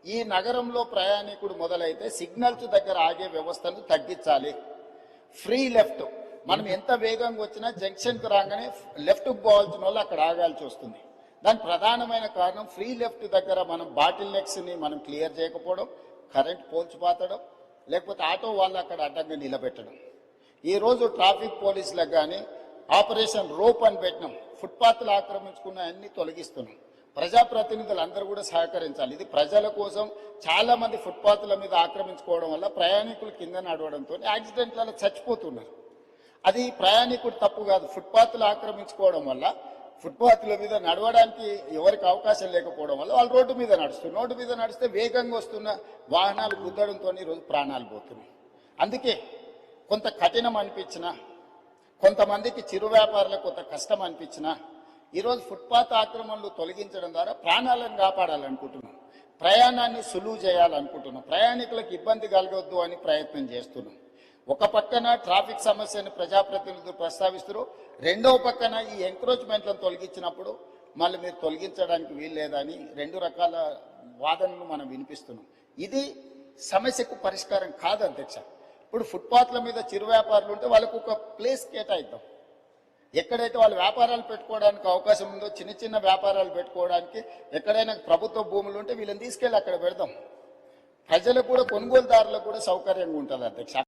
ఈ నగరంలో ప్రయాణికుడు మొదలైతే సిగ్నల్స్ దగ్గర ఆగే వ్యవస్థను తగ్గించాలి. ఫ్రీ లెఫ్ట్, మనం ఎంత వేగంగా వచ్చినా జంక్షన్కి రాగానే లెఫ్ట్కి పోవాల్సిన వాళ్ళు అక్కడ ఆగాల్సి వస్తుంది. దాని ప్రధానమైన కారణం ఫ్రీ లెఫ్ట్ దగ్గర మనం బాటిల్ నెక్స్ని మనం క్లియర్ చేయకపోవడం, కరెంట్ పోల్చి పాతడం, లేకపోతే ఆటో వాళ్ళు అక్కడ అడ్డంగా నిలబెట్టడం. ఈరోజు ట్రాఫిక్ పోలీసులకు కానీ ఆపరేషన్ రోప్ అని పెట్టినాం. ఫుట్పాత్లు ఆక్రమించుకున్న అన్ని తొలగిస్తున్నాం. ప్రజాప్రతినిధులు అందరూ కూడా సహకరించాలి. ఇది ప్రజల కోసం. చాలా మంది ఫుట్పాత్ల మీద ఆక్రమించుకోవడం వల్ల ప్రయాణికులు కింద నడవడంతో యాక్సిడెంట్లలో చచ్చిపోతున్నారు. అది ప్రయాణికుడు తప్పు కాదు. ఫుట్పాత్లు ఆక్రమించుకోవడం వల్ల ఫుట్పాత్ల మీద నడవడానికి ఎవరికి అవకాశం లేకపోవడం వల్ల వాళ్ళు రోడ్డు మీద నడుస్తున్నారు. రోడ్డు మీద నడిస్తే వేగంగా వస్తున్న వాహనాలు గుద్దడంతో ఈరోజు ప్రాణాలు పోతున్నాయి. అందుకే కొంత కఠినం అనిపించినా, కొంతమందికి చిరు వ్యాపారులకు కొంత కష్టం అనిపించినా, ఈరోజు ఫుట్పాత్ ఆక్రమణలు తొలగించడం ద్వారా ప్రాణాలను కాపాడాలనుకుంటున్నాం. ప్రయాణాన్ని సులువు చేయాలనుకుంటున్నాం. ప్రయాణికులకు ఇబ్బంది కలగొద్దు అని ప్రయత్నం చేస్తున్నాం. ఒక పక్కన ట్రాఫిక్ సమస్యను ప్రజాప్రతినిధులు ప్రస్తావిస్తారు, రెండవ పక్కన ఈ ఎంక్రోచ్మెంట్లను తొలగించినప్పుడు మళ్ళీ మీరు తొలగించడానికి వీల్లేదని రెండు రకాల వాదనలు మనం వినిపిస్తున్నాం. ఇది సమస్యకు పరిష్కారం కాదు అధ్యక్ష. ఇప్పుడు ఫుట్పాత్ల మీద చిరు వ్యాపారులు ఉంటే వాళ్ళకు ఒక ప్లేస్ కేటాయిద్దాం. ఎక్కడైతే వాళ్ళు వ్యాపారాలు పెట్టుకోవడానికి అవకాశం ఉందో, చిన్న చిన్న వ్యాపారాలు పెట్టుకోవడానికి ఎక్కడైనా ప్రభుత్వ భూములు ఉంటే వీళ్ళని తీసుకెళ్ళి అక్కడ పెడదాం. ప్రజలకు కూడా, కొనుగోలుదారులకు కూడా సౌకర్యంగా ఉంటుంది అధ్యక్ష.